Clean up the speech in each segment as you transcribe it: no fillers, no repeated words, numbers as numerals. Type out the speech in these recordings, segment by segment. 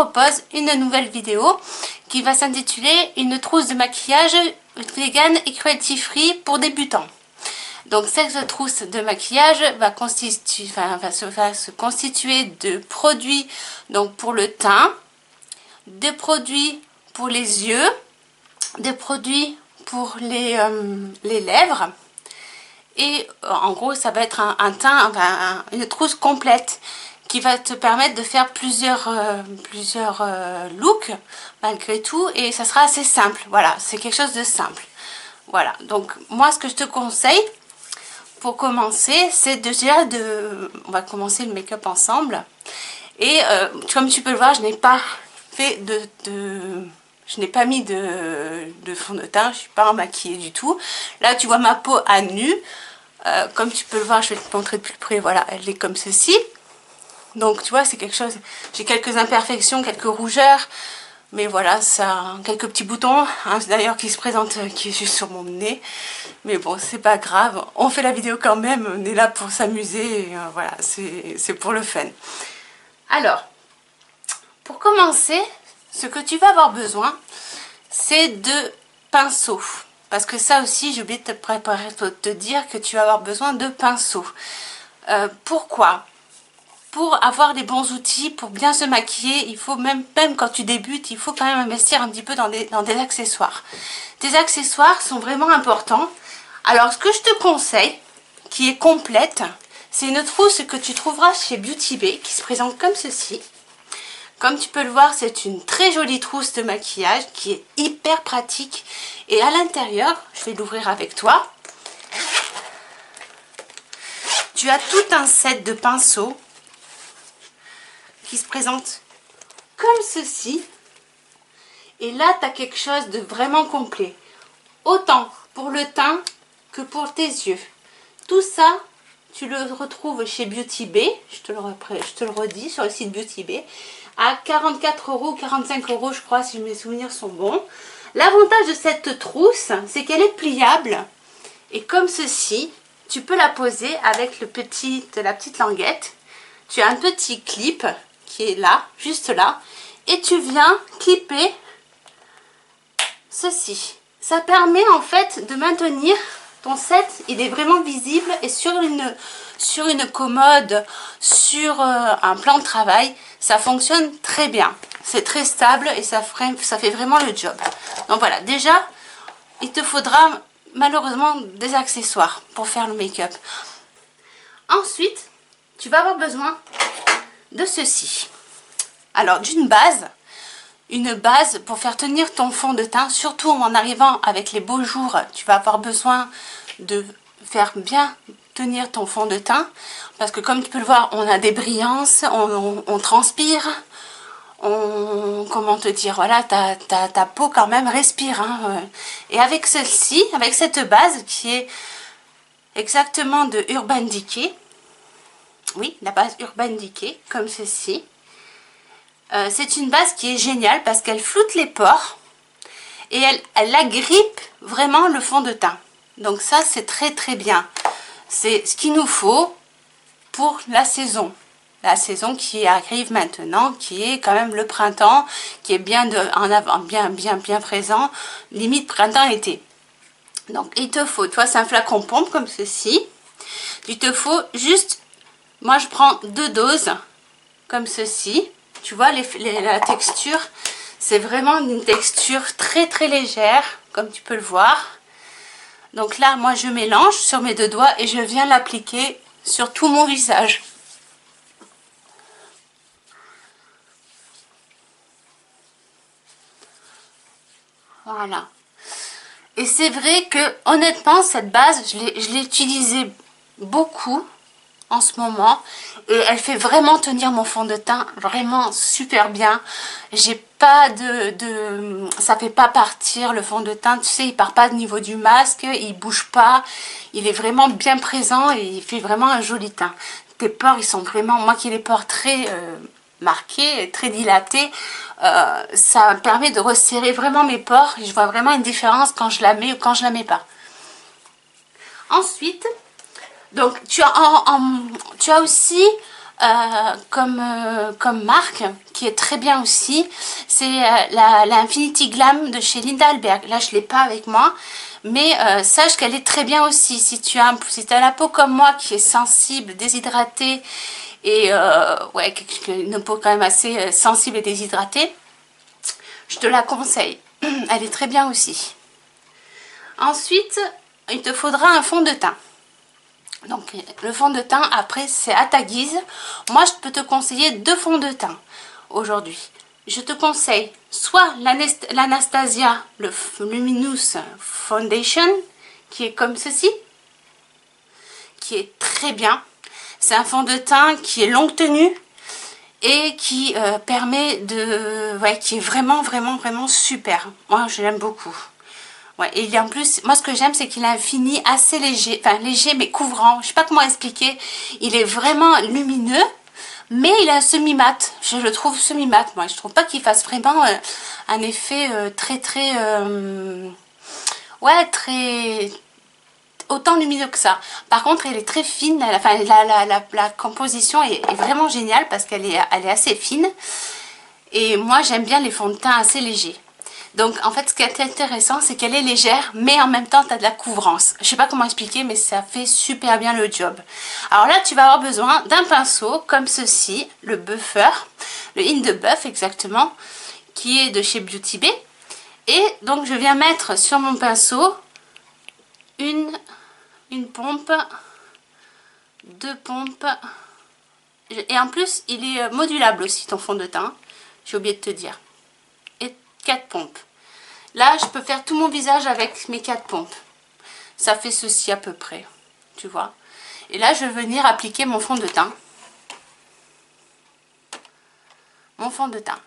propose une nouvelle vidéo qui va s'intituler une trousse de maquillage vegan et cruelty free pour débutants. Donc cette trousse de maquillage va se constituer de produits donc pour le teint, de produits pour les yeux, des produits pour les lèvres. Et en gros, ça va être un teint, une trousse complète qui va te permettre de faire plusieurs looks malgré tout. Et ça sera assez simple. Voilà, c'est quelque chose de simple. Voilà, donc moi, ce que je te conseille pour commencer, c'est déjà on va commencer le make-up ensemble. Et comme tu peux le voir, je n'ai pas fait je n'ai pas mis de fond de teint, je ne suis pas maquillée du tout. Là, tu vois ma peau à nu. Comme tu peux le voir, je vais te montrer de plus près. Voilà, elle est comme ceci. Donc, tu vois, c'est quelque chose... J'ai quelques imperfections, quelques rougeurs. Mais voilà, ça, quelques petits boutons. Hein, d'ailleurs, qui se présente, qui est juste sur mon nez. Mais bon, c'est pas grave. On fait la vidéo quand même. On est là pour s'amuser. Voilà, c'est pour le fun. Alors, pour commencer... Ce que tu vas avoir besoin, c'est de pinceaux. Parce que ça aussi, j'ai oublié de te dire que tu vas avoir besoin de pinceaux. Pourquoi? Pour avoir les bons outils, pour bien se maquiller, il faut même quand tu débutes, il faut quand même investir un petit peu dans des accessoires. Tes accessoires sont vraiment importants. Alors, ce que je te conseille, qui est complète, c'est une trousse que tu trouveras chez Beauty Bay, qui se présente comme ceci. Comme tu peux le voir, c'est une très jolie trousse de maquillage qui est hyper pratique. Et à l'intérieur, je vais l'ouvrir avec toi. Tu as tout un set de pinceaux qui se présente comme ceci. Et là, tu as quelque chose de vraiment complet. Autant pour le teint que pour tes yeux. Tout ça, tu le retrouves chez Beauty Bay. Je te le redis, sur le site Beauty Bay. À 44 € ou 45 € je crois, si mes souvenirs sont bons. L'avantage de cette trousse, c'est qu'elle est pliable. Et comme ceci, tu peux la poser avec la petite languette. Tu as un petit clip qui est là, juste là. Et tu viens clipper ceci. Ça permet en fait de maintenir ton set. Il est vraiment visible et sur une commode, sur un plan de travail, ça fonctionne très bien. C'est très stable et ça fait vraiment le job. Donc voilà, déjà, il te faudra malheureusement des accessoires pour faire le make-up. Ensuite, tu vas avoir besoin de ceci. Alors, une base pour faire tenir ton fond de teint, surtout en arrivant avec les beaux jours, tu vas avoir besoin de faire bien tenir ton fond de teint parce que comme tu peux le voir, on a des brillances, on transpire, comment te dire, voilà, ta peau quand même respire, hein. Et avec celle-ci, avec cette base qui est exactement de Urban Decay, oui, la base Urban Decay, comme ceci. C'est une base qui est géniale parce qu'elle floute les pores et elle agrippe vraiment le fond de teint. Donc ça, c'est très très bien. C'est ce qu'il nous faut pour la saison. La saison qui arrive maintenant, qui est quand même le printemps, qui est bien présent, limite printemps-été. Donc il te faut, toi c'est un flacon pompe comme ceci. Il te faut juste, moi je prends 2 doses comme ceci. Tu vois la texture, c'est vraiment une texture très très légère, comme tu peux le voir. Donc là, moi je mélange sur mes 2 doigts et je viens l'appliquer sur tout mon visage. Voilà. Et c'est vrai que honnêtement, cette base, je l'ai utilisée beaucoup en ce moment et elle fait vraiment tenir mon fond de teint vraiment super bien. J'ai pas ça fait pas partir le fond de teint, tu sais, il part pas au niveau du masque, il bouge pas, il est vraiment bien présent et il fait vraiment un joli teint. Tes pores, ils sont vraiment, moi qui ai les pores très marqués, très dilatés, ça me permet de resserrer vraiment mes pores et je vois vraiment une différence quand je la mets ou quand je la mets pas. Ensuite, donc tu as aussi comme marque qui est très bien aussi, c'est l'Infinity Glam de chez Linda Alberg. Là, je ne l'ai pas avec moi, mais sache qu'elle est très bien aussi. Si tu as la peau comme moi qui est sensible, déshydratée, et ouais, une peau quand même assez sensible et déshydratée, je te la conseille. Elle est très bien aussi. Ensuite, il te faudra un fond de teint. Donc le fond de teint, après, c'est à ta guise. Moi, je peux te conseiller 2 fonds de teint aujourd'hui. Je te conseille soit l'Anastasia, le Luminous Foundation, qui est comme ceci, qui est très bien. C'est un fond de teint qui est longue tenue et qui permet de... ouais, qui est vraiment super. Moi, je l'aime beaucoup. Ouais, et en plus, moi ce que j'aime, c'est qu'il a un fini assez léger, enfin léger mais couvrant, je sais pas comment expliquer. Il est vraiment lumineux, mais il a un semi-mat, je le trouve semi-mat, moi je trouve pas qu'il fasse vraiment un effet ouais, très... autant lumineux que ça. Par contre, elle est très fine, enfin, la composition est vraiment géniale parce qu'elle est assez fine. Et moi, j'aime bien les fonds de teint assez légers. Donc, en fait, ce qui est intéressant, c'est qu'elle est légère, mais en même temps, tu as de la couvrance. Je sais pas comment expliquer, mais ça fait super bien le job. Alors là, tu vas avoir besoin d'un pinceau comme ceci, le Buffer, le In the Buff exactement, qui est de chez Beauty Bay. Et donc, je viens mettre sur mon pinceau une pompe, 2 pompes. Et en plus, il est modulable aussi, ton fond de teint. J'ai oublié de te dire. 4 pompes. Là, je peux faire tout mon visage avec mes 4 pompes. Ça fait ceci à peu près, tu vois. Et là, je vais venir appliquer mon fond de teint. Mon fond de teint.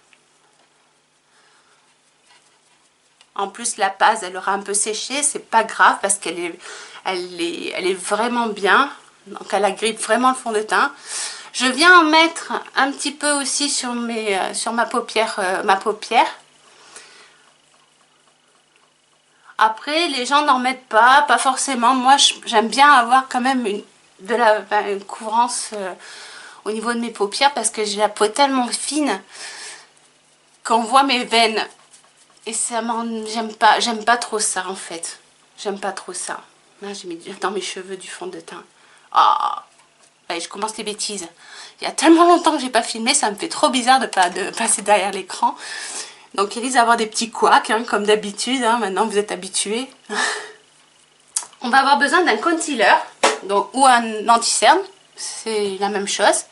En plus, la base, elle aura un peu séché. C'est pas grave parce qu'elle est vraiment bien. Donc, elle agrippe vraiment le fond de teint. Je viens en mettre un petit peu aussi sur ma paupière. Après, les gens n'en mettent pas forcément. Moi, j'aime bien avoir quand même une couvrance au niveau de mes paupières parce que j'ai la peau tellement fine qu'on voit mes veines. Et ça j'aime pas trop ça en fait. J'aime pas trop ça. Là, j'ai mis dans mes cheveux du fond de teint. Ah, allez, je commence les bêtises. Il y a tellement longtemps que j'ai pas filmé, ça me fait trop bizarre de passer derrière l'écran. Donc il risque d'avoir des petits couacs, hein, comme d'habitude, hein, maintenant vous êtes habitués. On va avoir besoin d'un concealer, donc, ou un anti-cerne, c'est la même chose.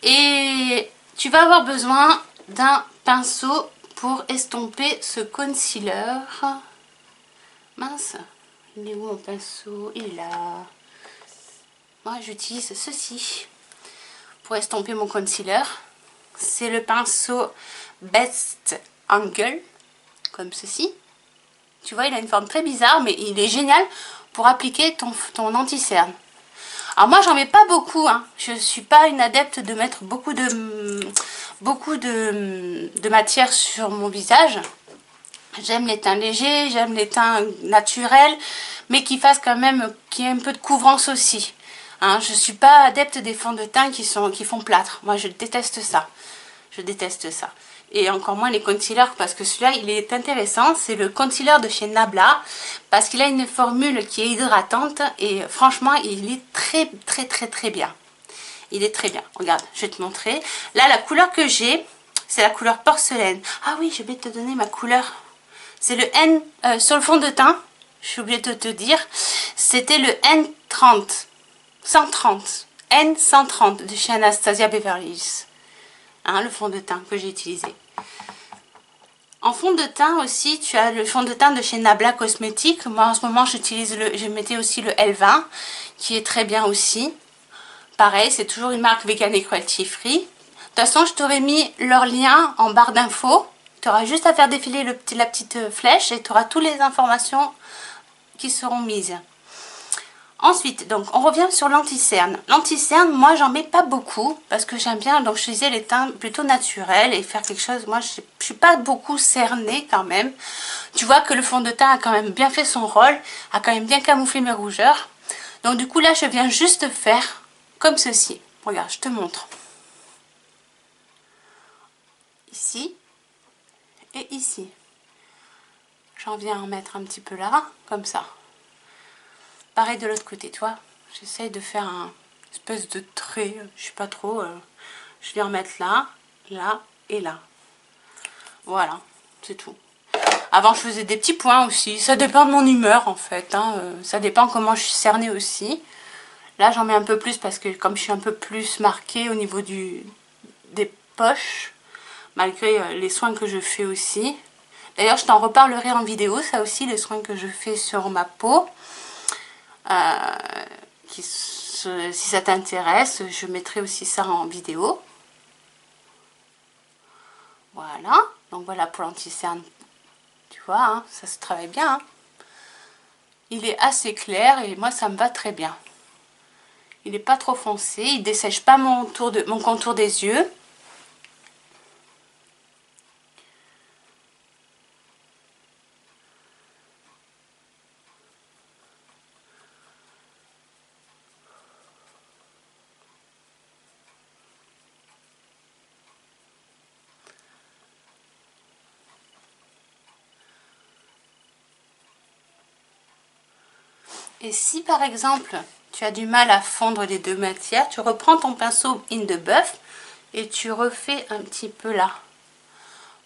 Et tu vas avoir besoin d'un pinceau pour estomper ce concealer. Mince, il est où mon pinceau? Il est là. Moi j'utilise ceci pour estomper mon concealer. C'est le pinceau Best Angle, comme ceci. Tu vois, il a une forme très bizarre, mais il est génial pour appliquer ton anti-cerne. Alors moi, j'en mets pas beaucoup, hein. Je suis pas une adepte de mettre beaucoup de matière sur mon visage. J'aime les teints légers, j'aime les teints naturels, mais qui fassent quand même, qui ait un peu de couvrance aussi. Hein, je suis pas adepte des fonds de teint qui font plâtre. Moi, je déteste ça. Je déteste ça. Et encore moins les concealers, parce que celui-là, il est intéressant. C'est le concealer de chez Nabla, parce qu'il a une formule qui est hydratante. Et franchement, il est très bien. Il est très bien. Regarde, je vais te montrer. Là, la couleur que j'ai, c'est la couleur porcelaine. Ah oui, je vais te donner ma couleur. C'est le N, sur le fond de teint, j'ai oublié de te dire, c'était le N30. 130. N130 de chez Anastasia Beverly Hills. Hein, le fond de teint que j'ai utilisé. En fond de teint aussi, tu as le fond de teint de chez Nabla Cosmetics. Moi en ce moment je mettais aussi le L20 qui est très bien aussi. Pareil, c'est toujours une marque vegan et cruelty free. De toute façon, je t'aurais mis leur lien en barre d'infos. Tu auras juste à faire défiler la petite flèche et tu auras toutes les informations qui seront mises. Ensuite, donc on revient sur l'anti-cerne. L'anti-cerne, moi j'en mets pas beaucoup parce que j'aime bien donc utiliser les teints plutôt naturels et faire quelque chose. Moi je suis pas beaucoup cernée quand même. Tu vois que le fond de teint a quand même bien fait son rôle, a quand même bien camouflé mes rougeurs. Donc du coup là je viens juste faire comme ceci. Regarde, je te montre. ici et ici. J'en viens en mettre un petit peu là, comme ça. Pareil de l'autre côté, tu vois. J'essaye de faire un espèce de trait, je sais pas trop. Je viens en mettre là, là et là. Voilà, c'est tout. Avant, je faisais des petits points aussi. Ça dépend de mon humeur, en fait. Hein. Ça dépend comment je suis cernée aussi. Là, j'en mets un peu plus parce que comme je suis un peu plus marquée au niveau des poches, malgré les soins que je fais aussi. D'ailleurs, je t'en reparlerai en vidéo, ça aussi, les soins que je fais sur ma peau. Si ça t'intéresse, je mettrai aussi ça en vidéo. Voilà, donc voilà pour l'anti-cerne. Tu vois, hein, ça se travaille bien. Hein. Il est assez clair et moi, ça me va très bien. Il n'est pas trop foncé, il ne dessèche pas mon contour des yeux. Et si par exemple, tu as du mal à fondre les deux matières, tu reprends ton pinceau in de bœuf et tu refais un petit peu là.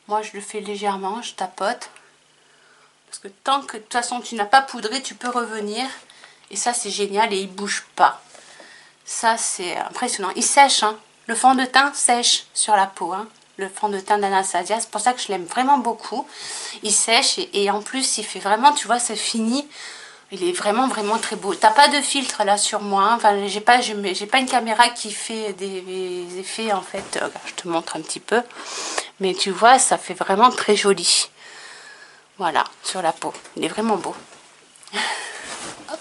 Moi, je le fais légèrement, je tapote. Parce que tant que de toute façon tu n'as pas poudré, tu peux revenir. Et ça, c'est génial et il ne bouge pas. Ça, c'est impressionnant. Il sèche, hein. Le fond de teint sèche sur la peau, hein. Le fond de teint d'Anastasia, c'est pour ça que je l'aime vraiment beaucoup. Il sèche et en plus, il fait vraiment, tu vois, c'est fini. Il est vraiment, vraiment très beau. T'as pas de filtre là sur moi. Hein. Enfin, j'ai pas une caméra qui fait des effets, en fait. Je te montre un petit peu. Mais tu vois, ça fait vraiment très joli. Voilà, sur la peau. Il est vraiment beau. Hop.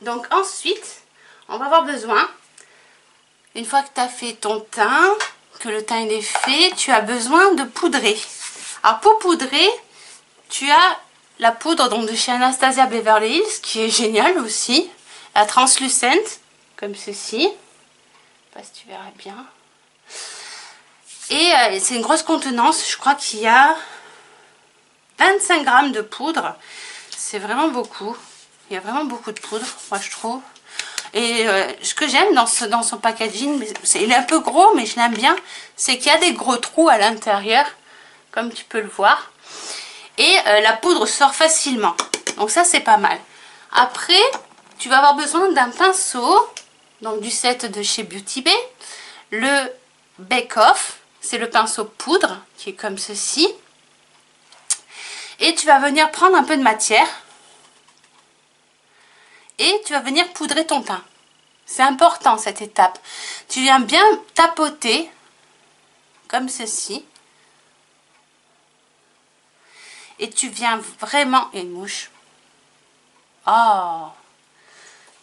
Donc ensuite, on va avoir besoin, une fois que tu as fait ton teint, que le teint il est fait, tu as besoin de poudrer. Alors pour poudrer, tu as la poudre donc, de chez Anastasia Beverly Hills, qui est géniale aussi. La translucente, comme ceci. Je ne sais pas si tu verras bien. Et c'est une grosse contenance, je crois qu'il y a 25 grammes de poudre. C'est vraiment beaucoup. Il y a vraiment beaucoup de poudre, moi je trouve. Et ce que j'aime dans son packaging, il est un peu gros, mais je l'aime bien, c'est qu'il y a des gros trous à l'intérieur, comme tu peux le voir. Et la poudre sort facilement. Donc ça, c'est pas mal. Après, tu vas avoir besoin d'un pinceau, donc du set de chez Beauty Bay. Le Bake Off, c'est le pinceau poudre, qui est comme ceci. Et tu vas venir prendre un peu de matière. Et tu vas venir poudrer ton teint. C'est important cette étape. Tu viens bien tapoter, comme ceci. Et tu viens vraiment... Il y a une mouche. Oh!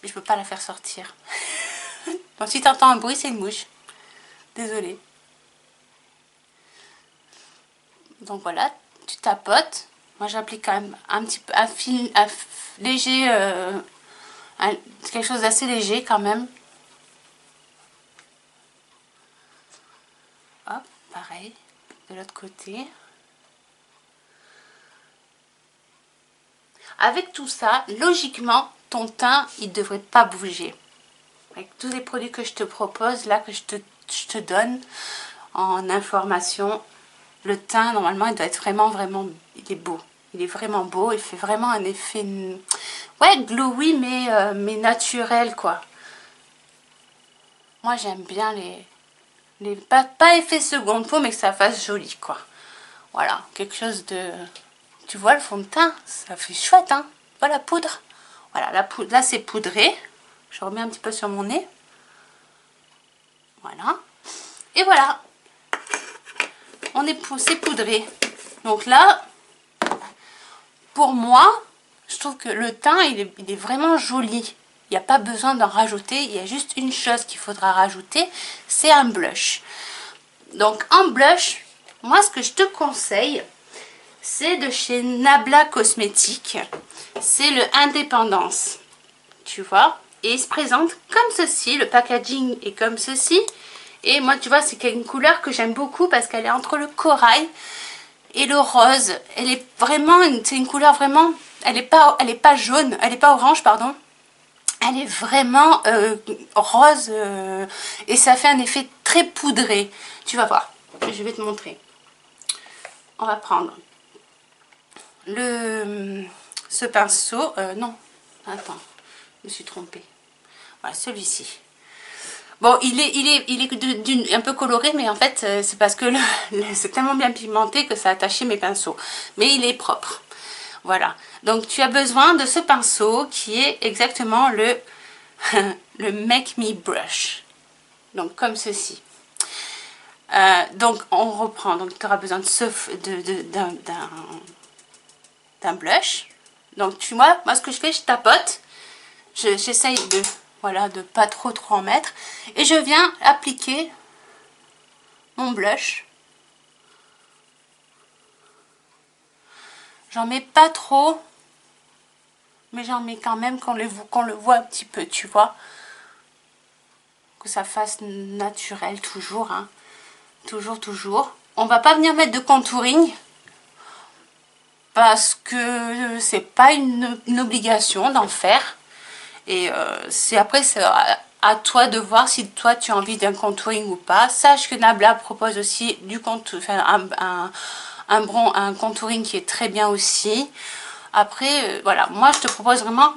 Mais je peux pas la faire sortir. Donc si tu entends un bruit, c'est une mouche. Désolée. Donc voilà, tu tapotes. Moi j'applique quand même un petit peu, un léger... quelque chose d'assez léger quand même. Hop, pareil, de l'autre côté. Avec tout ça, logiquement, ton teint, il ne devrait pas bouger. Avec tous les produits que je te propose, là, que je te donne en information, le teint, normalement, il doit être vraiment, vraiment, il est beau. Il est vraiment beau, il fait vraiment un effet, ouais, glowy, mais naturel, quoi. Moi, j'aime bien pas effet seconde peau, mais que ça fasse joli, quoi. Voilà, quelque chose de... Tu vois le fond de teint, ça fait chouette, hein. Voilà la poudre. Voilà, la poudre, là c'est poudré. Je remets un petit peu sur mon nez. Voilà. Et voilà. C'est poudré. Donc là, pour moi, je trouve que le teint, il est vraiment joli. Il n'y a pas besoin d'en rajouter. Il y a juste une chose qu'il faudra rajouter, c'est un blush. Donc en blush, moi ce que je te conseille, c'est de chez Nabla Cosmétiques. C'est le Indépendance. Tu vois, Et il se présente comme ceci, le packaging est comme ceci. Et moi tu vois c'est une couleur que j'aime beaucoup parce qu'elle est entre le corail et le rose. Elle est vraiment, c'est une couleur vraiment, elle est pas jaune, elle est pas orange pardon. Elle est vraiment rose et ça fait un effet très poudré. Tu vas voir, je vais te montrer. On va prendre ce pinceau. Non, attends, je me suis trompée. Voilà, celui-ci. Bon, il est un peu coloré, mais en fait, c'est parce que c'est tellement bien pigmenté que ça a taché mes pinceaux. Mais il est propre. Voilà. Donc, tu as besoin de ce pinceau qui est exactement le Make Me Brush. Donc, comme ceci. Donc, on reprend. Donc, tu auras besoin d'un blush. Donc, tu vois, moi, ce que je fais, je tapote. J'essaye de... Voilà, de pas trop en mettre. Et je viens appliquer mon blush. J'en mets pas trop. Mais j'en mets quand même qu'on le voit un petit peu, tu vois. Que ça fasse naturel toujours. Hein. Toujours. On va pas venir mettre de contouring. Parce que c'est pas une obligation d'en faire. Et après, c'est à toi de voir si toi tu as envie d'un contouring ou pas. Sache que Nabla propose aussi du un contouring qui est très bien aussi. Après, voilà, moi je te propose vraiment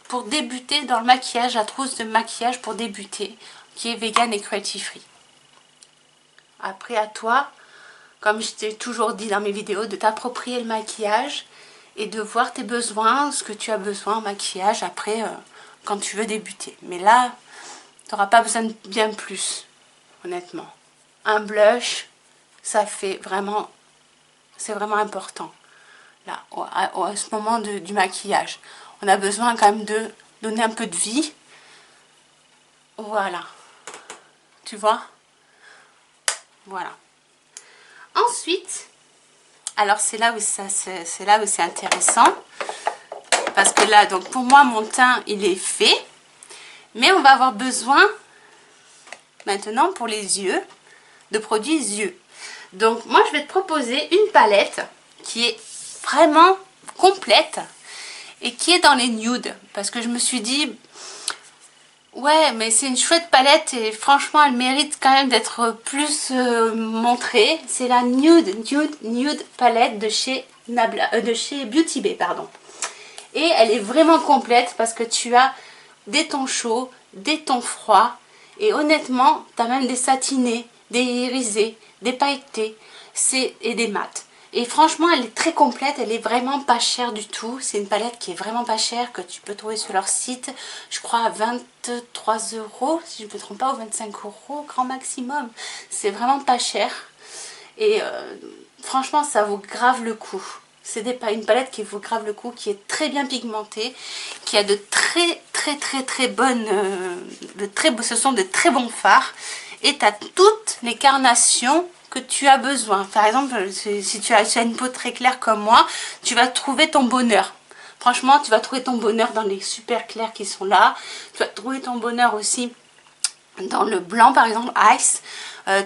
pour débuter dans le maquillage, la trousse de maquillage pour débuter, qui est vegan et cruelty free. Après, à toi, comme je t'ai toujours dit dans mes vidéos, de t'approprier le maquillage et de voir tes besoins, ce que tu as besoin en maquillage après quand tu veux débuter. Mais là, tu n'auras pas besoin de bien plus, honnêtement. Un blush, ça fait vraiment, c'est vraiment important. Là, à ce moment du maquillage, on a besoin quand même de donner un peu de vie. Voilà. Tu vois? Voilà. Ensuite, alors c'est là où c'est intéressant. Parce que là, donc pour moi, mon teint, il est fait. Mais on va avoir besoin, maintenant, pour les yeux, de produits yeux. Donc, moi, je vais te proposer une palette qui est vraiment complète et qui est dans les nudes. Parce que je me suis dit, ouais, mais c'est une chouette palette et franchement, elle mérite quand même d'être plus montrée. C'est la Nude palette de chez Beauty Bay, pardon. Et elle est vraiment complète parce que tu as des tons chauds, des tons froids. Et honnêtement, tu as même des satinés, des irisés, des pailletés et des mats. Et franchement, elle est très complète, elle est vraiment pas chère du tout. C'est une palette qui est vraiment pas chère, que tu peux trouver sur leur site, je crois à 23 €, si je ne me trompe pas, ou 25 € grand maximum. C'est vraiment pas cher. Et franchement, ça vaut grave le coup. C'est une palette qui vaut grave le coup, qui est très bien pigmentée, qui a de très bonnes... ce sont de très bons fards. Et tu as toutes les carnations que tu as besoin. Par exemple, si tu as une peau très claire comme moi, tu vas trouver ton bonheur. Franchement, tu vas trouver ton bonheur dans les super clairs qui sont là. Tu vas trouver ton bonheur aussi dans le blanc, par exemple, Ice.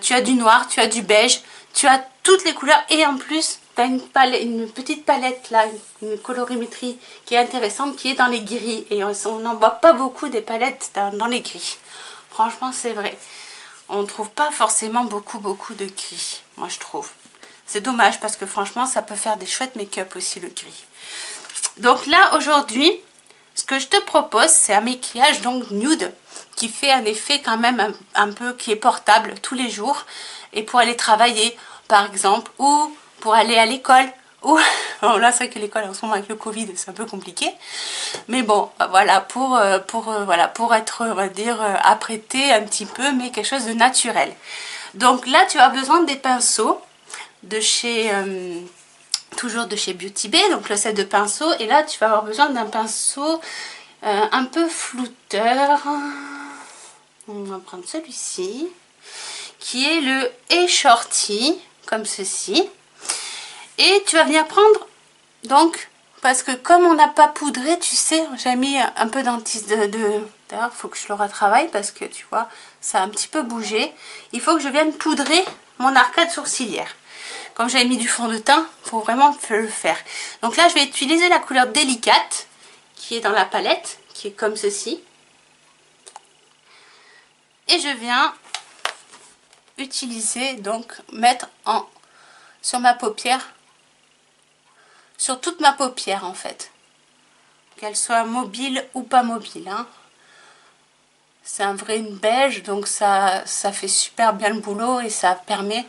Tu as du noir, tu as du beige, tu as toutes les couleurs. Et en plus, tu as une petite palette là, une colorimétrie qui est intéressante, qui est dans les gris. Et on n'en voit pas beaucoup des palettes dans les gris. Franchement, c'est vrai. On ne trouve pas forcément beaucoup de gris, moi je trouve. C'est dommage parce que franchement, ça peut faire des chouettes make-up aussi, le gris. Donc là, aujourd'hui, ce que je te propose, c'est un maquillage donc nude qui fait un effet quand même un peu qui est portable tous les jours. Et pour aller travailler, par exemple, ou pour aller à l'école. Ou, bon, là, c'est vrai que l'école, en ce moment, avec le Covid, c'est un peu compliqué. Mais bon, voilà, pour être, on va dire, apprêté un petit peu, mais quelque chose de naturel. Donc là, tu as besoin des pinceaux de chez... toujours de chez Beauty Bay, donc le set de pinceaux. Et là, tu vas avoir besoin d'un pinceau un peu flouteur. On va prendre celui-ci, qui est le A-Shorty, comme ceci. Et tu vas venir prendre donc Parce que comme on n'a pas poudré, tu sais, j'ai mis un peu d'anti... D'ailleurs, il faut que je le retravaille parce que, tu vois, ça a un petit peu bougé. Il faut que je vienne poudrer mon arcade sourcilière. Comme j'avais mis du fond de teint, il faut vraiment le faire. Donc là, je vais utiliser la couleur délicate qui est dans la palette, qui est comme ceci. Et je viens utiliser, donc, mettre sur ma paupière, sur toute ma paupière en fait. Qu'elle soit mobile ou pas mobile. Hein. C'est un vrai beige, donc ça fait super bien le boulot et ça permet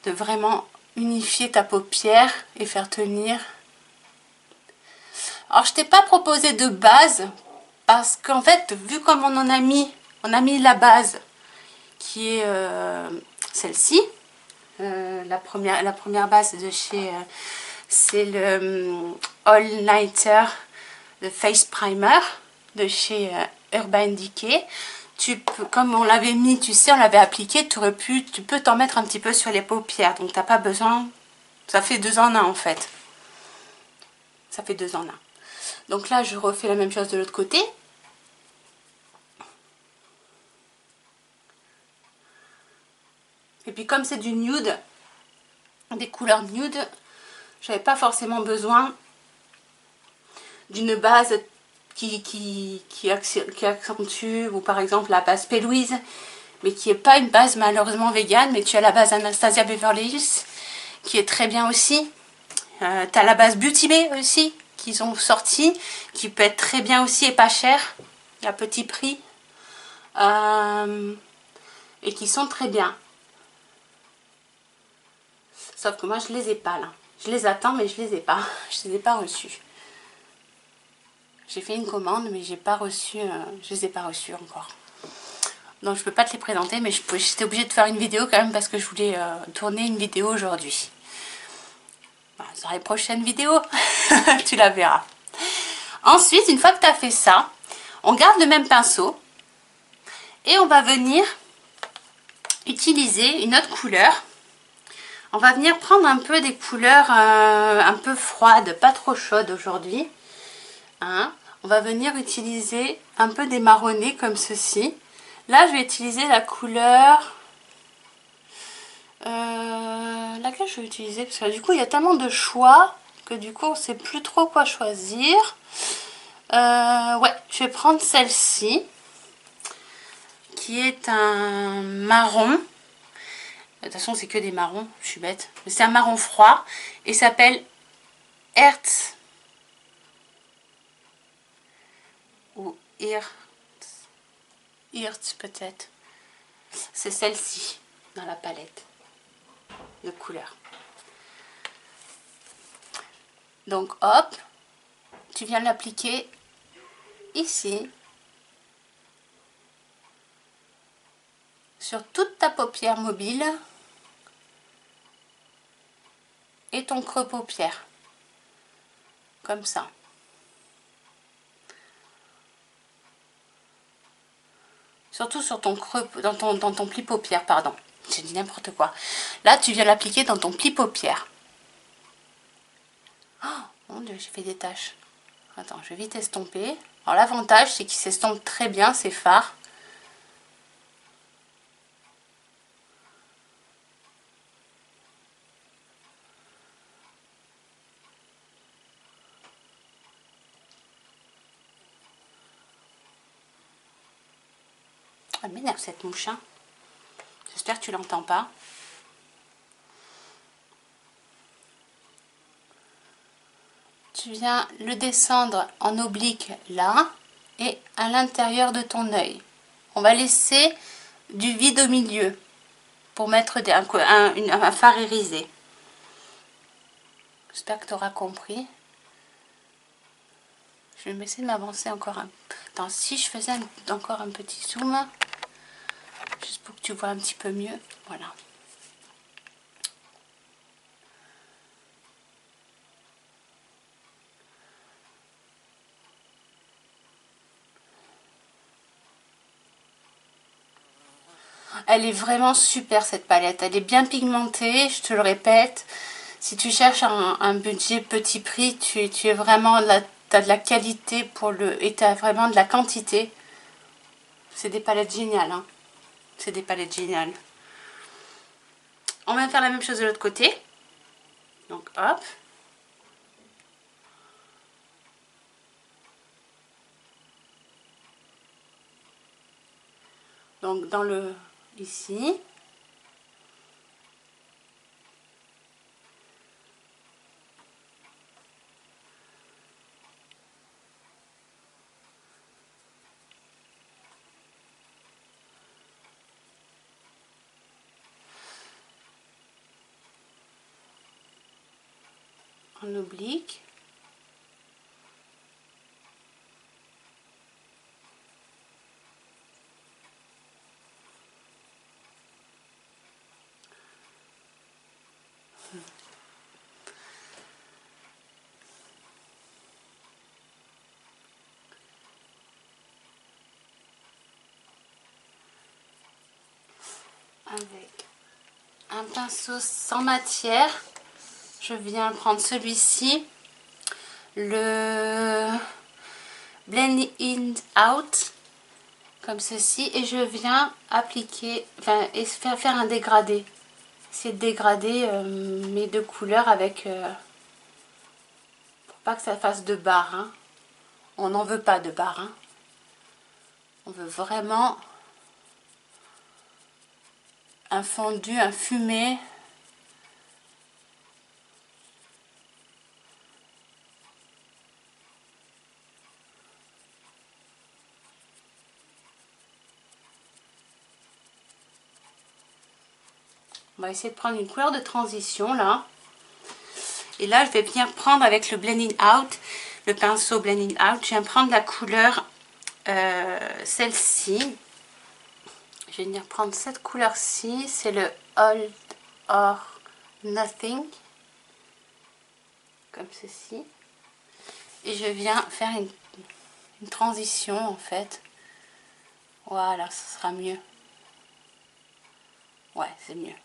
de vraiment unifier ta paupière et faire tenir. Alors je t'ai pas proposé de base parce qu'en fait, vu comme on a mis la base qui est celle-ci, la première base de chez, c'est le All Nighter, le Face Primer de chez Urban Decay. Tu peux, comme on l'avait mis, tu sais, on l'avait appliqué, tu peux t'en mettre un petit peu sur les paupières. Donc t'as pas besoin, ça fait 2 en 1 en fait. Ça fait 2 en 1. Donc là, je refais la même chose de l'autre côté. Et puis comme c'est du nude, des couleurs nude, j'avais pas forcément besoin d'une base qui accentue, ou par exemple la base P. mais qui n'est pas une base malheureusement végane, mais tu as la base Anastasia Beverly Hills, qui est très bien aussi. Tu as la base Beauty Bay aussi, qu'ils ont sorti, qui peut être très bien aussi et pas cher, à petit prix, et qui sont très bien. Sauf que moi je les ai pas là. Je les attends mais je les ai pas. Je les ai pas reçus. J'ai fait une commande mais j'ai pas reçu, je les ai pas reçus encore. Donc je peux pas te les présenter mais j'étais obligée de faire une vidéo quand même parce que je voulais tourner une vidéo aujourd'hui. Voilà, sur les prochaines vidéos, tu la verras. Ensuite, une fois que tu as fait ça, on garde le même pinceau et on va venir utiliser une autre couleur. On va venir prendre un peu des couleurs un peu froides, pas trop chaudes aujourd'hui. Hein. On va venir utiliser un peu des marronnés comme ceci. Là, je vais utiliser la couleur... laquelle je vais utiliser? Parce que du coup, il y a tellement de choix que du coup, on ne sait plus trop quoi choisir. Ouais, je vais prendre celle-ci, qui est un marron. De toute façon, c'est que des marrons, je suis bête. Mais c'est un marron froid et s'appelle Earth. Ou Earth peut-être. C'est celle-ci dans la palette de couleurs. Donc hop, tu viens l'appliquer ici. Sur toute ta paupière mobile. Et ton creux paupière. Comme ça. Surtout sur ton creux, dans ton pli paupière, pardon. J'ai dit n'importe quoi. Là, tu viens l'appliquer dans ton pli paupière. Oh, mon Dieu, j'ai fait des taches. Attends, je vais vite estomper. Alors, l'avantage, c'est qu'il s'estompe très bien, ces fards. Elle m'énerve cette mouche. Hein. J'espère que tu l'entends pas. Tu viens le descendre en oblique là et à l'intérieur de ton œil. On va laisser du vide au milieu pour mettre un fard irisé. J'espère que tu auras compris. Je vais essayer de m'avancer encore un peu. Attends, si je faisais encore un petit zoom, juste pour que tu vois un petit peu mieux. Voilà. Elle est vraiment super cette palette. Elle est bien pigmentée, je te le répète. Si tu cherches un budget petit prix, tu es vraiment là, tu as de la qualité pour et tu as vraiment de la quantité. C'est des palettes géniales, hein. C'est des palettes géniales. On va faire la même chose de l'autre côté. Donc hop. Donc dans le ici. En oblique. Avec un pinceau sans matière, je viens prendre celui-ci, le Blend In Out, comme ceci, et je viens appliquer, enfin, et faire un dégradé. Essayer de dégrader mes deux couleurs avec, pour pas que ça fasse de barres, hein. On n'en veut pas de barres, hein. On veut vraiment un fondu, un fumé. On va essayer de prendre une couleur de transition là. Et là, je vais venir prendre avec le Blending Out, le pinceau Blending Out, je viens prendre la couleur, celle-ci. Je vais venir prendre cette couleur-ci, c'est le All or Nothing, comme ceci. Et je viens faire une transition en fait. Voilà, ce sera mieux. Ouais, c'est mieux.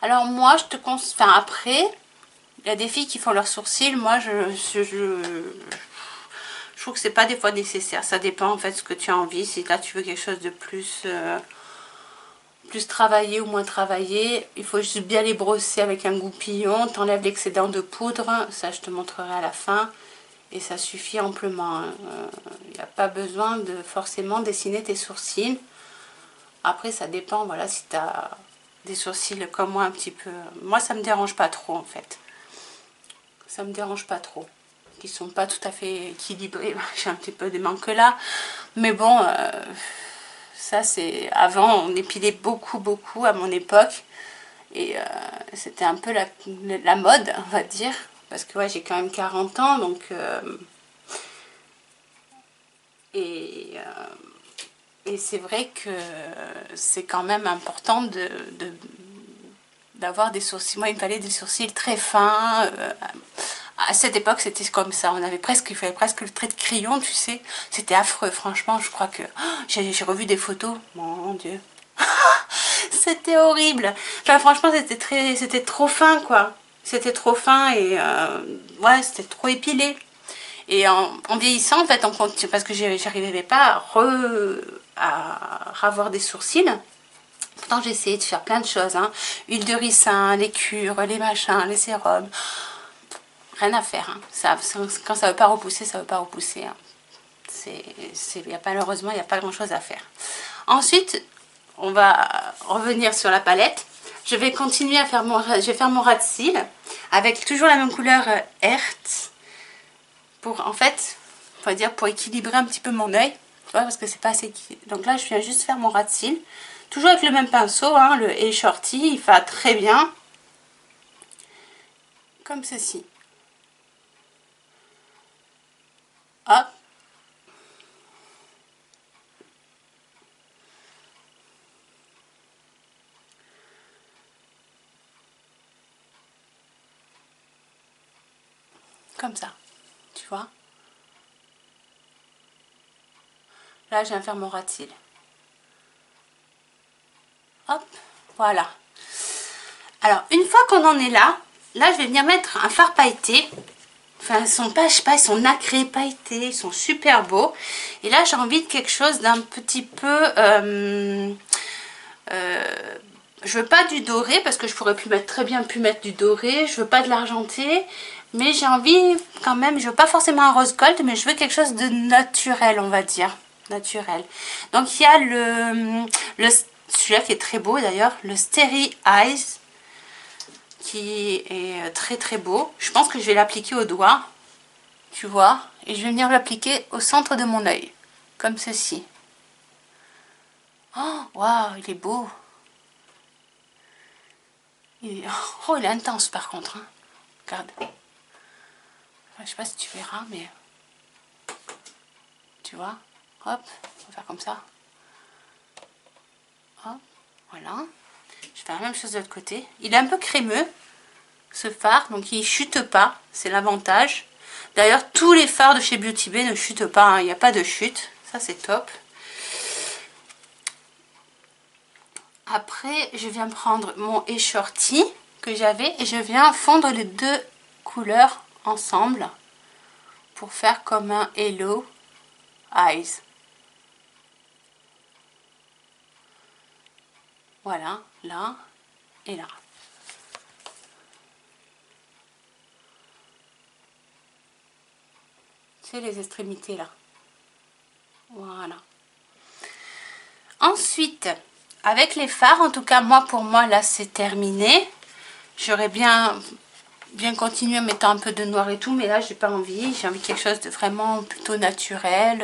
Alors moi, je te conseille, enfin après, il y a des filles qui font leurs sourcils. Moi, je trouve que c'est pas des fois nécessaire. Ça dépend en fait de ce que tu as envie. Si là tu veux quelque chose de plus travaillé ou moins travaillé, il faut juste bien les brosser avec un goupillon. T'enlèves l'excédent de poudre. Ça, je te montrerai à la fin. Et ça suffit amplement. Il n'y a pas besoin de forcément dessiner tes sourcils. Après, ça dépend, voilà, si tu as des sourcils comme moi un petit peu. Moi, ça me dérange pas trop en fait. Ça me dérange pas trop. Qui sont pas tout à fait équilibrés. J'ai un petit peu des manques là. Mais bon, ça c'est... Avant, on épilait beaucoup à mon époque. Et c'était un peu la mode, on va dire. Parce que ouais, j'ai quand même 40 ans, donc... et c'est vrai que c'est quand même important d'avoir des sourcils. Moi, il me fallait des sourcils très fins. À cette époque, c'était comme ça. Il fallait presque le trait de crayon, tu sais. C'était affreux, franchement. Je crois que j'ai revu des photos. Mon Dieu, c'était horrible. Enfin, franchement, c'était trop fin, quoi. C'était trop fin et ouais, c'était trop épilé. Et en vieillissant, en fait, on continue, parce que j'arrivais pas à ravoir des sourcils. Pourtant, j'ai essayé de faire plein de choses, hein. Huile de ricin, les cures, les machins, les sérums. Rien à faire, hein. Quand ça veut pas repousser, ça veut pas repousser, hein. Malheureusement, il n'y a pas grand chose à faire. Ensuite, on va revenir sur la palette. Je vais continuer à faire je vais faire mon ras de cils avec toujours la même couleur Earth. En fait, on va dire pour équilibrer un petit peu mon œil, tu vois, parce que c'est pas assez équilibré. Donc là, je viens juste faire mon ras de cils. Toujours avec le même pinceau, hein, le A Shorty, il va très bien. Comme ceci. Hop. Comme ça, tu vois. Là, je viens faire mon ras de cils. Hop, voilà. Alors, une fois qu'on en est là, là, je vais venir mettre un fard pailleté. Enfin, ils sont pas, je sais pas, ils sont nacrés, pailletés, ils sont super beaux. Et là, j'ai envie de quelque chose d'un petit peu... je veux pas du doré, parce que je pourrais très bien mettre du doré. Je veux pas de l'argenté. Mais j'ai envie quand même, je veux pas forcément un rose gold, mais je veux quelque chose de naturel, on va dire. Naturel. Donc, il y a celui-là qui est très beau d'ailleurs, le Starry Eyes, qui est très très beau. Je pense que je vais l'appliquer au doigt, tu vois, et je vais venir l'appliquer au centre de mon œil, comme ceci. Oh, waouh, il est beau. Oh, il est intense par contre. Hein. Regarde. Enfin, je sais pas si tu verras, mais tu vois. Hop, on va faire comme ça. Hop, voilà. Je fais la même chose de l'autre côté. Il est un peu crémeux, ce fard, donc il chute pas, c'est l'avantage. D'ailleurs, tous les fards de chez Beauty Bay ne chutent pas, hein. Il n'y a pas de chute, ça c'est top. Après, je viens prendre mon Shorty que j'avais et je viens fondre les deux couleurs ensemble pour faire comme un Hello Eyes. Voilà, là et là. C'est les extrémités là. Voilà. Ensuite, avec les fards, en tout cas moi pour moi là c'est terminé. J'aurais bien continué en mettant un peu de noir et tout, mais là j'ai pas envie. J'ai envie de quelque chose de vraiment plutôt naturel.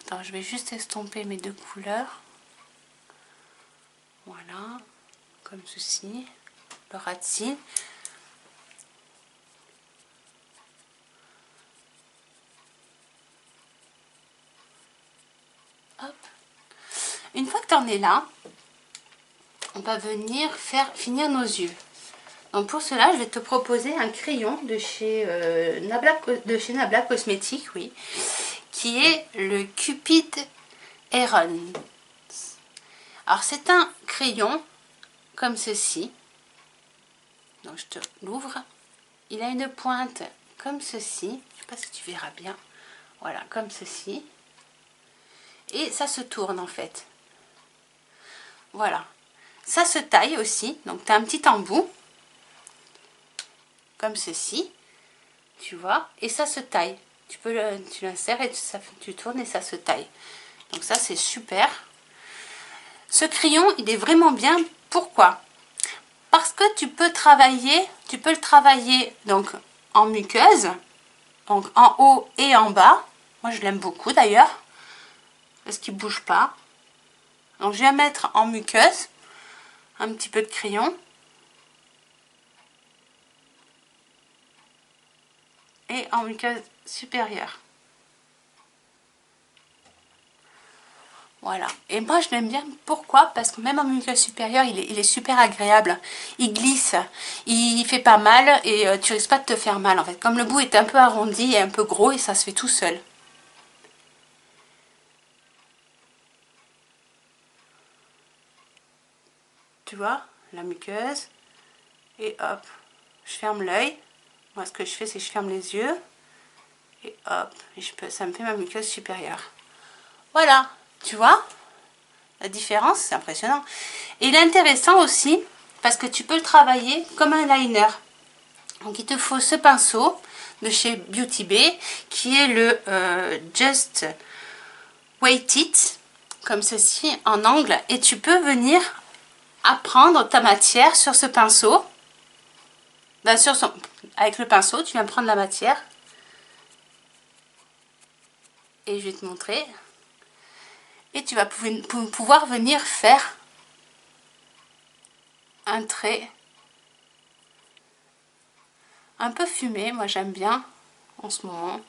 Attends, je vais juste estomper mes deux couleurs. Voilà, comme ceci, le ras de cils. Hop. Une fois que tu en es là, on va venir finir nos yeux. Donc pour cela, je vais te proposer un crayon de chez Nabla Cosmétiques, oui, qui est le Cupid Heron. Alors c'est un crayon comme ceci. Donc je te l'ouvre. Il a une pointe comme ceci. Je ne sais pas si tu verras bien. Voilà, comme ceci. Et ça se tourne en fait. Voilà. Ça se taille aussi. Donc tu as un petit embout. Comme ceci. Tu vois. Et ça se taille. Tu l'insères et tu tournes et ça se taille. Donc ça c'est super. Ce crayon il est vraiment bien. Pourquoi? Parce que tu peux le travailler donc en muqueuse, donc en haut et en bas. Moi je l'aime beaucoup d'ailleurs, parce qu'il ne bouge pas. Donc je vais mettre en muqueuse un petit peu de crayon. Et en muqueuse supérieure. Voilà. Et moi, je l'aime bien. Pourquoi? Parce que même en muqueuse supérieure, il est super agréable. Il glisse. Il fait pas mal et tu risques pas de te faire mal. En fait, comme le bout est un peu arrondi et un peu gros et ça se fait tout seul. Tu vois, la muqueuse. Et hop, je ferme l'œil. Moi, ce que je fais, c'est que je ferme les yeux. Et hop, et ça me fait ma muqueuse supérieure. Voilà, tu vois la différence, c'est impressionnant. Et il est intéressant aussi parce que tu peux le travailler comme un liner. Donc il te faut ce pinceau de chez Beauty Bay qui est le Just Wait It, comme ceci en angle. Et tu peux venir apprendre ta matière sur ce pinceau. Ben, avec le pinceau, tu viens prendre la matière. Et je vais te montrer. Et tu vas pouvoir venir faire un trait un peu fumé. Moi j'aime bien en ce moment.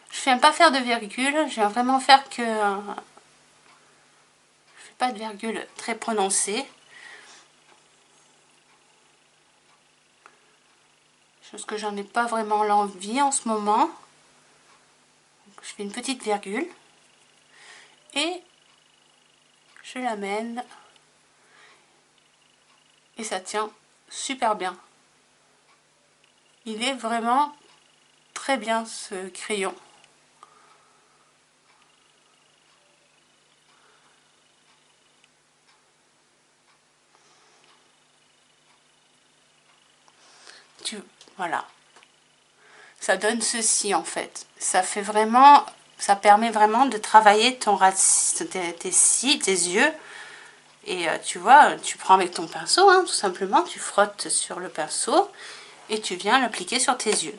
Je viens pas faire de virgule, je viens vraiment faire que... je fais pas de virgule très prononcée. Chose que j'en ai pas vraiment l'envie en ce moment. Donc je fais une petite virgule et je l'amène et ça tient super bien. Il est vraiment très bien ce crayon. Voilà. Ça donne ceci en fait. Ça fait vraiment, ça permet vraiment de travailler ton tes yeux. Et tu vois, tu prends avec ton pinceau, hein, tout simplement, tu frottes sur le pinceau et tu viens l'appliquer sur tes yeux.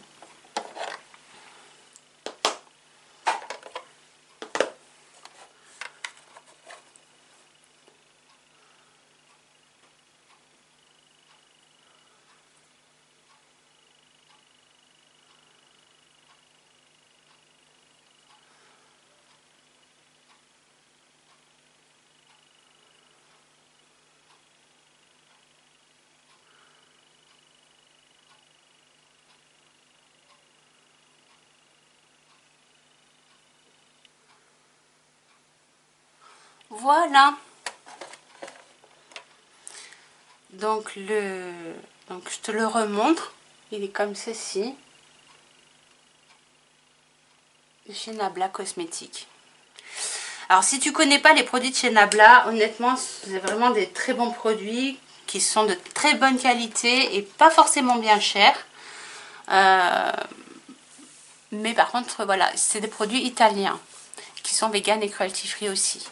Voilà. Donc je te le remontre. Il est comme ceci. De chez Nabla Cosmétiques. Alors si tu connais pas les produits de chez Nabla, honnêtement c'est vraiment des très bons produits qui sont de très bonne qualité et pas forcément bien chers. Mais par contre voilà, c'est des produits italiens qui sont vegan et cruelty free aussi.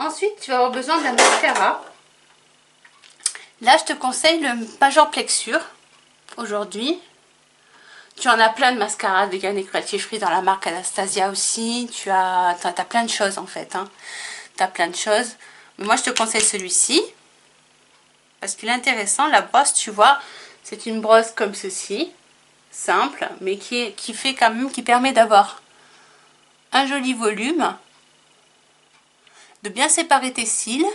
Ensuite tu vas avoir besoin d'un mascara. Là je te conseille le Major Plexure aujourd'hui. Tu en as plein de mascaras vegan et cruelty free dans la marque Anastasia aussi. Tu as plein de choses en fait. Hein. Tu as plein de choses. Mais moi je te conseille celui-ci. Parce qu'il est intéressant. La brosse, tu vois, c'est une brosse comme ceci. Simple. Mais qui fait quand même, qui permet d'avoir un joli volume. De bien séparer tes cils.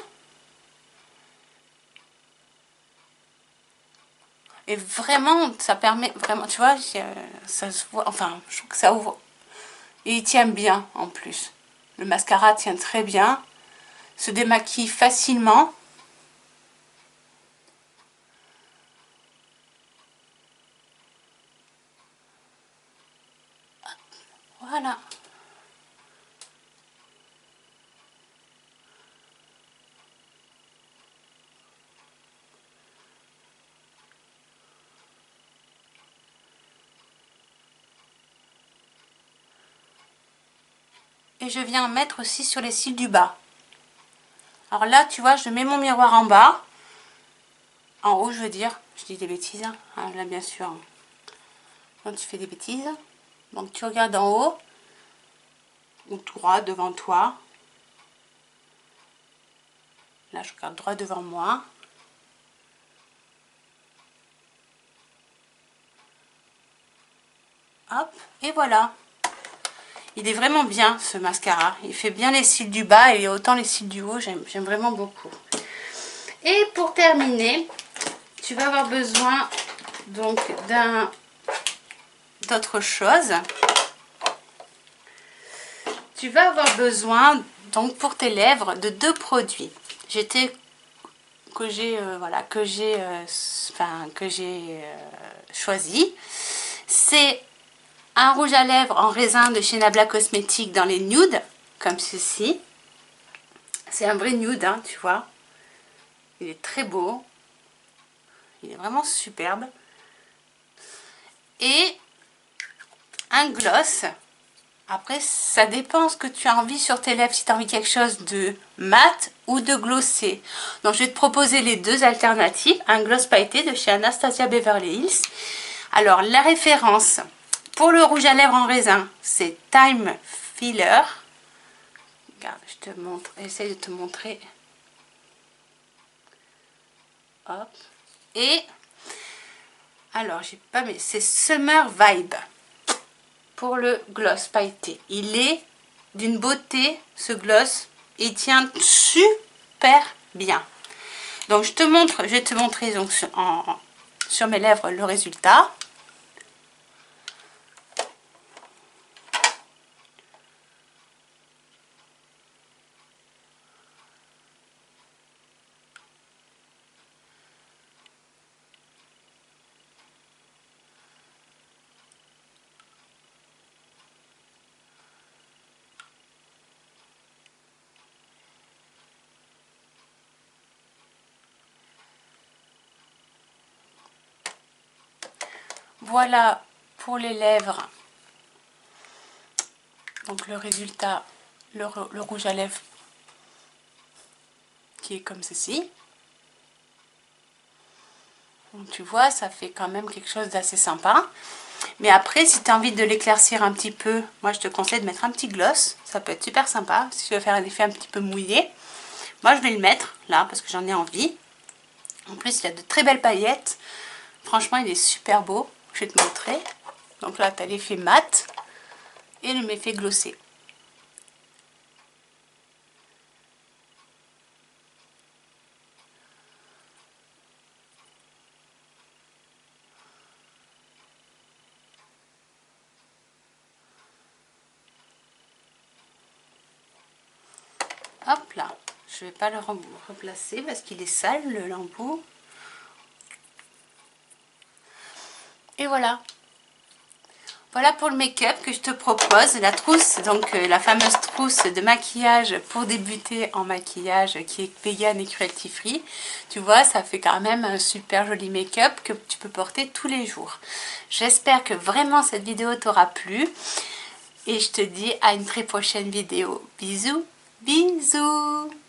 Et vraiment, ça permet, vraiment, tu vois, ça se voit, enfin, je trouve que ça ouvre. Et il tient bien en plus. Le mascara tient très bien. Se démaquille facilement. Voilà. Et je viens mettre aussi sur les cils du bas. Alors là, tu vois, je mets mon miroir en bas. En haut, je veux dire. Je dis des bêtises. Hein. Ah, là, bien sûr. Quand tu fais des bêtises. Donc, tu regardes en haut. Ou droit devant toi. Là, je regarde droit devant moi. Hop. Et voilà. Il est vraiment bien ce mascara. Il fait bien les cils du bas et autant les cils du haut. J'aime vraiment beaucoup. Et pour terminer, tu vas avoir besoin donc d'autre chose. Tu vas avoir besoin donc pour tes lèvres de 2 produits. Que j'ai choisi. C'est un rouge à lèvres en raisin de chez Nabla Cosmétiques dans les nudes, comme ceci. C'est un vrai nude, hein, tu vois. Il est très beau. Il est vraiment superbe. Et un gloss. Après, ça dépend ce que tu as envie sur tes lèvres. Si tu as envie de quelque chose de mat ou de glossé. Donc, je vais te proposer les deux alternatives. Un gloss pailleté de chez Anastasia Beverly Hills. Alors, la référence pour le rouge à lèvres en raisin, c'est Time Filler. Regarde, je te montre. J'essaie de te montrer. Hop. Et, alors, j'ai pas mis. C'est Summer Vibe. Pour le gloss pailleté. Il est d'une beauté, ce gloss. Il tient super bien. Donc, je vais te montrer donc, sur mes lèvres le résultat. Voilà pour les lèvres. Donc le résultat, le rouge à lèvres qui est comme ceci. Donc tu vois, ça fait quand même quelque chose d'assez sympa. Mais après, si tu as envie de l'éclaircir un petit peu, moi je te conseille de mettre un petit gloss. Ça peut être super sympa si tu veux faire un effet un petit peu mouillé. Moi je vais le mettre là parce que j'en ai envie. En plus il y a de très belles paillettes. Franchement il est super beau. Je vais te montrer. Donc là tu as l'effet mat et l'effet glossé. Hop là, je vais pas le replacer parce qu'il est sale le l'embout. Et voilà. Voilà pour le make-up que je te propose. La trousse, donc la fameuse trousse de maquillage pour débuter en maquillage qui est vegan et cruelty free. Tu vois, ça fait quand même un super joli make-up que tu peux porter tous les jours. J'espère que vraiment cette vidéo t'aura plu. Et je te dis à une très prochaine vidéo. Bisous, bisous!